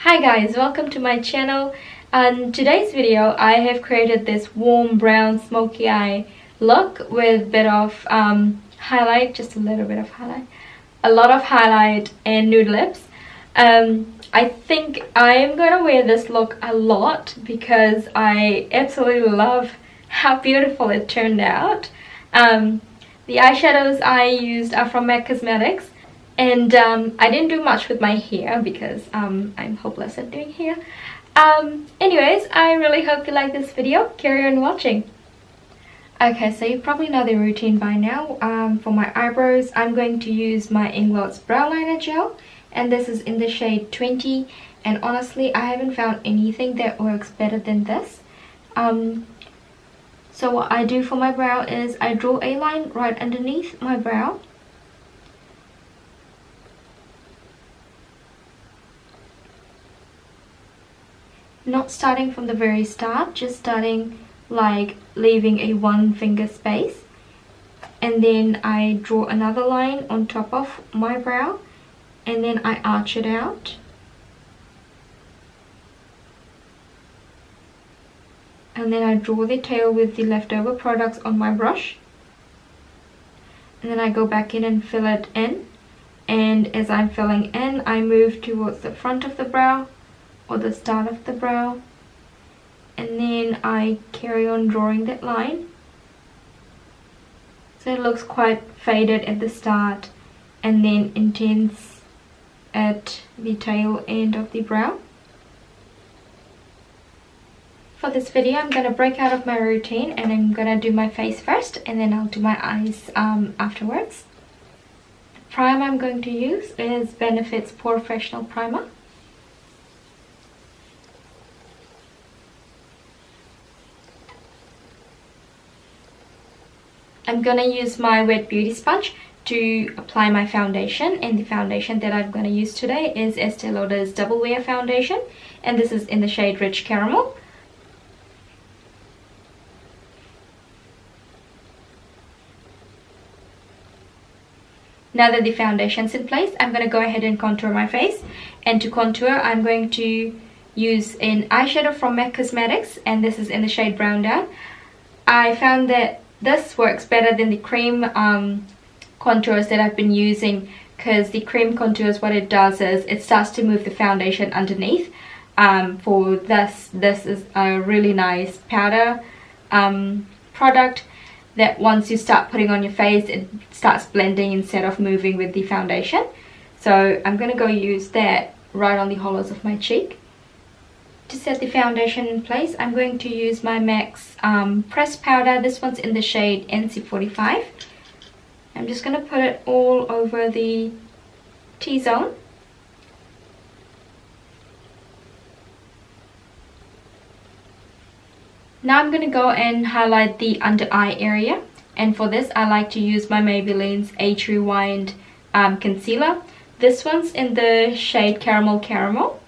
Hi guys, welcome to my channel. On today's video I have created this warm brown smoky eye look with a bit of highlight, just a little bit of highlight, a lot of highlight and nude lips. I think I'm gonna wear this look a lot because I absolutely love how beautiful it turned out. The eyeshadows I used are from MAC Cosmetics. And I didn't do much with my hair because I'm hopeless at doing hair. Anyways, I really hope you like this video. Carry on watching. Okay, so you probably know the routine by now. For my eyebrows, I'm going to use my Inglots Brow Liner Gel. And this is in the shade 20. And honestly, I haven't found anything that works better than this. So what I do for my brow is I draw a line right underneath my brow. Not starting from the very start, just starting like leaving a 1 finger space, and then I draw another line on top of my brow and then I arch it out. And then I draw the tail with the leftover products on my brush, and then I go back in and fill it in, and as I'm filling in I move towards the front of the brow or the start of the brow, and then I carry on drawing that line so it looks quite faded at the start and then intense at the tail end of the brow. For this video I'm gonna break out of my routine and I'm gonna do my face first and then I'll do my eyes afterwards. The primer I'm going to use is Benefit's Professional Primer. I'm gonna use my wet beauty sponge to apply my foundation, and the foundation that I'm gonna use today is Estee Lauder's Double Wear Foundation, and this is in the shade Rich Caramel. Now that the foundation's in place, I'm gonna go ahead and contour my face, and to contour I'm going to use an eyeshadow from MAC Cosmetics, and this is in the shade Brown Down. I found that this works better than the cream contours that I've been using, because the cream contours, what it does is it starts to move the foundation underneath. For this is a really nice powder product that once you start putting on your face it starts blending instead of moving with the foundation. So I'm gonna go use that right on the hollows of my cheek. To set the foundation in place, I'm going to use my MAC's pressed powder. This one's in the shade NC45. I'm just going to put it all over the T-zone. Now I'm going to go and highlight the under eye area. And for this, I like to use my Maybelline's Age Rewind concealer. This one's in the shade Caramel Caramel.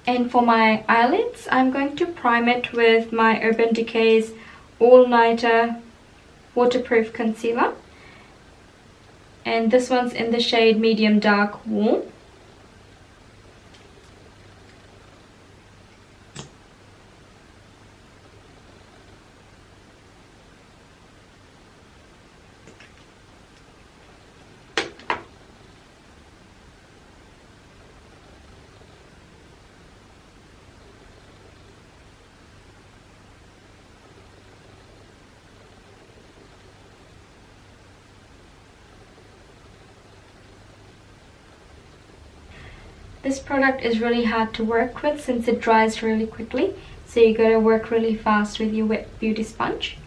And for my eyelids, I'm going to prime it with my Urban Decay's All Nighter Waterproof Concealer. And this one's in the shade Medium Dark Warm. This product is really hard to work with since it dries really quickly, so you gotta work really fast with your wet beauty sponge.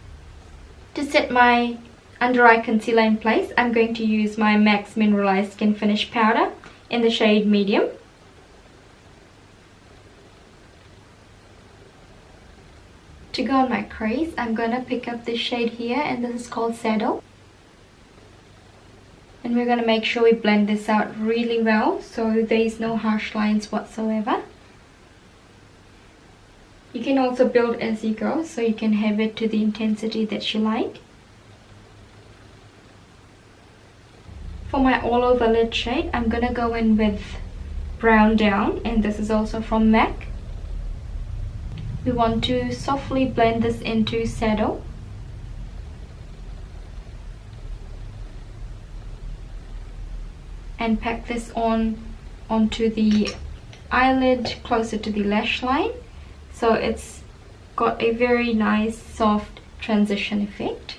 To set my under eye concealer in place, I'm going to use my MAC Mineralized Skin Finish Powder in the shade Medium. To go on my crease, I'm gonna pick up this shade here, and this is called Saddle. And we're gonna make sure we blend this out really well so there's no harsh lines whatsoever. You can also build as you go, so you can have it to the intensity that you like. For my all over lid shade, I'm gonna go in with Brown Down, and this is also from MAC. We want to softly blend this into Saddle. And pack this onto the eyelid closer to the lash line. So it's got a very nice soft transition effect.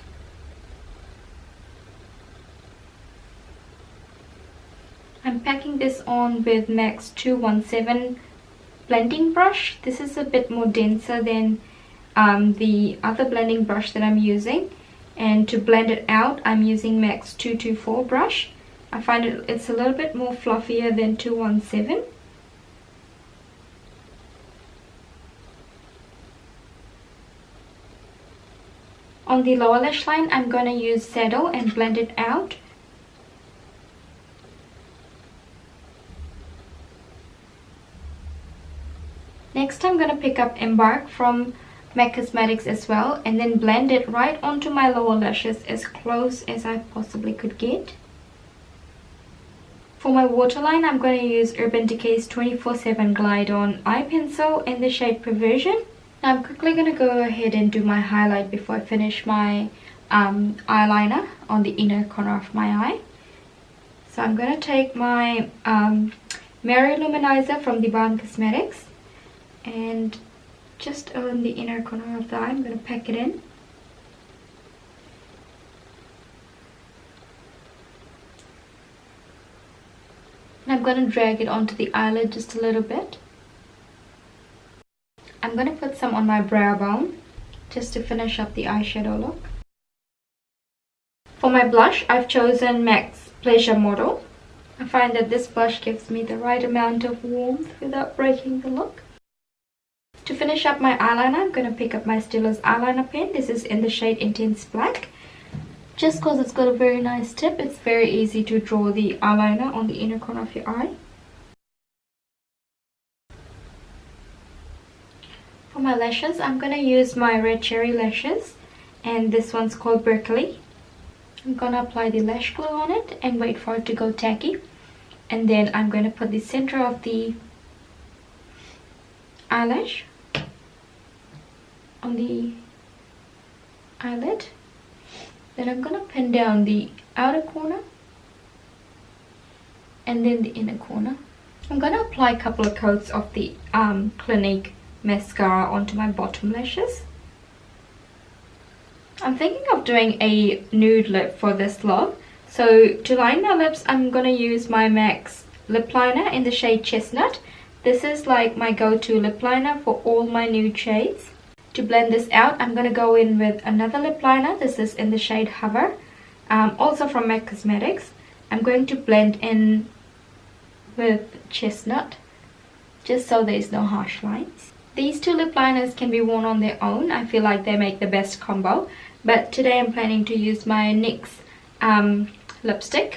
I'm packing this on with MAC's 217 blending brush. This is a bit more denser than the other blending brush that I'm using, and to blend it out I'm using MAC's 224 brush. I find it's a little bit more fluffier than 217. On the lower lash line I'm going to use Saddle and blend it out. Next I'm going to pick up Embark from MAC Cosmetics as well, and then blend it right onto my lower lashes as close as I possibly could get. For my waterline, I'm going to use Urban Decay's 24/7 Glide On Eye Pencil in the shade Perversion. Now I'm quickly going to go ahead and do my highlight before I finish my eyeliner on the inner corner of my eye. So I'm going to take my Mirror Luminizer from the Brown Cosmetics, and just on the inner corner of the eye I'm going to pack it in. And I'm going to drag it onto the eyelid just a little bit. I'm going to put some on my brow bone just to finish up the eyeshadow look. For my blush, I've chosen MAC's Pleasure Model. I find that this blush gives me the right amount of warmth without breaking the look. To finish up my eyeliner, I'm going to pick up my Stilla's eyeliner pen. This is in the shade Intense Black. Just because it's got a very nice tip, it's very easy to draw the eyeliner on the inner corner of your eye. For my lashes, I'm going to use my Red Cherry lashes, and this one's called Berkeley. I'm going to apply the lash glue on it and wait for it to go tacky. And then I'm going to put the center of the eyelash on the eyelid. Then I'm going to pin down the outer corner and then the inner corner. I'm going to apply a couple of coats of the Clinique mascara onto my bottom lashes. I'm thinking of doing a nude lip for this look. So to line my lips, I'm going to use my MAC's lip liner in the shade Chestnut. This is like my go-to lip liner for all my nude shades. To blend this out, I'm going to go in with another lip liner. This is in the shade Hover, also from MAC Cosmetics. I'm going to blend in with Chestnut, just so there's no harsh lines. These two lip liners can be worn on their own. I feel like they make the best combo. But today I'm planning to use my NYX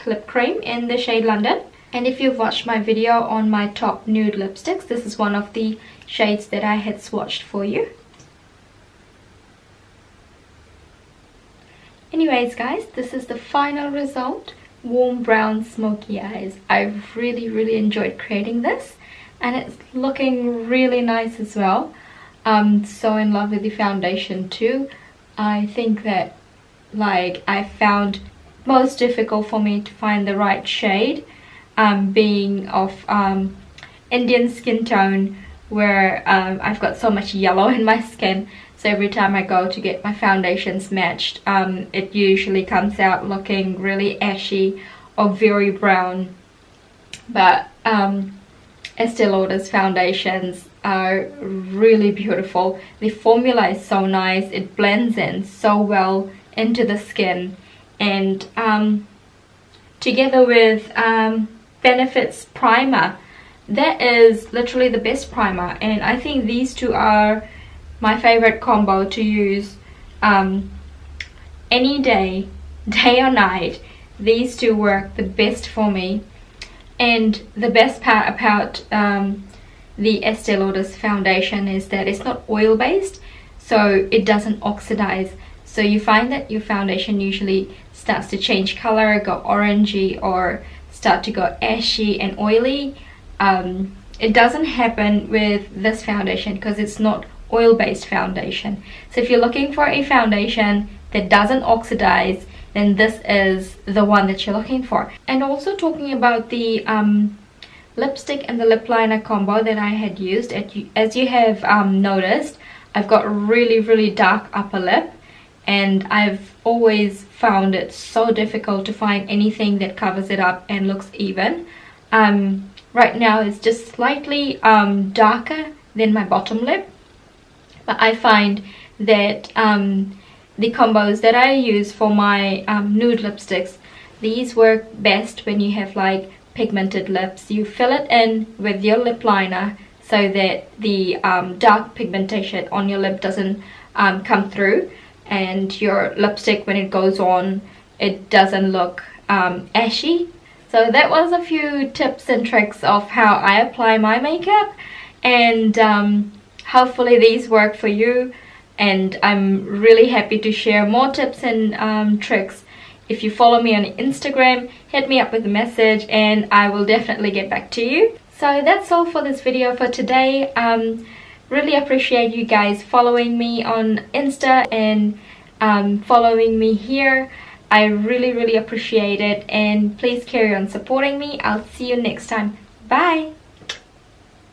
lip cream in the shade London. And if you've watched my video on my top nude lipsticks, this is one of the shades that I had swatched for you. Anyways guys, this is the final result. Warm brown smoky eyes. I've really enjoyed creating this, and it's looking really nice as well. I'm so in love with the foundation too. I think that I found most difficult for me to find the right shade, being of Indian skin tone, where I've got so much yellow in my skin. So every time I go to get my foundations matched, it usually comes out looking really ashy or very brown. But Estee Lauder's foundations are really beautiful. The formula is so nice. It blends in so well into the skin. and together with Benefit's primer. That is literally the best primer, and I think these two are my favorite combo to use any day or night. These two work the best for me. And the best part about the Estee Lauder foundation is that it's not oil based, so it doesn't oxidize. So you find that your foundation usually starts to change color, go orangey, or start to go ashy and oily. It doesn't happen with this foundation because it's not oil-based foundation. So if you're looking for a foundation that doesn't oxidize, then this is the one that you're looking for. And also talking about the lipstick and the lip liner combo that I had used, as you have noticed, I've got really dark upper lip, and I've always found it so difficult to find anything that covers it up and looks even. Right now it's just slightly darker than my bottom lip, but I find that the combos that I use for my nude lipsticks, these work best when you have like pigmented lips. You fill it in with your lip liner so that the dark pigmentation on your lip doesn't come through, and your lipstick, when it goes on, it doesn't look ashy. So that was a few tips and tricks of how I apply my makeup, and hopefully these work for you. And I'm really happy to share more tips and tricks. If you follow me on Instagram, hit me up with a message and I will definitely get back to you. So that's all for this video for today. Really appreciate you guys following me on Insta and following me here. I really appreciate it, and please carry on supporting me. I'll see you next time. Bye!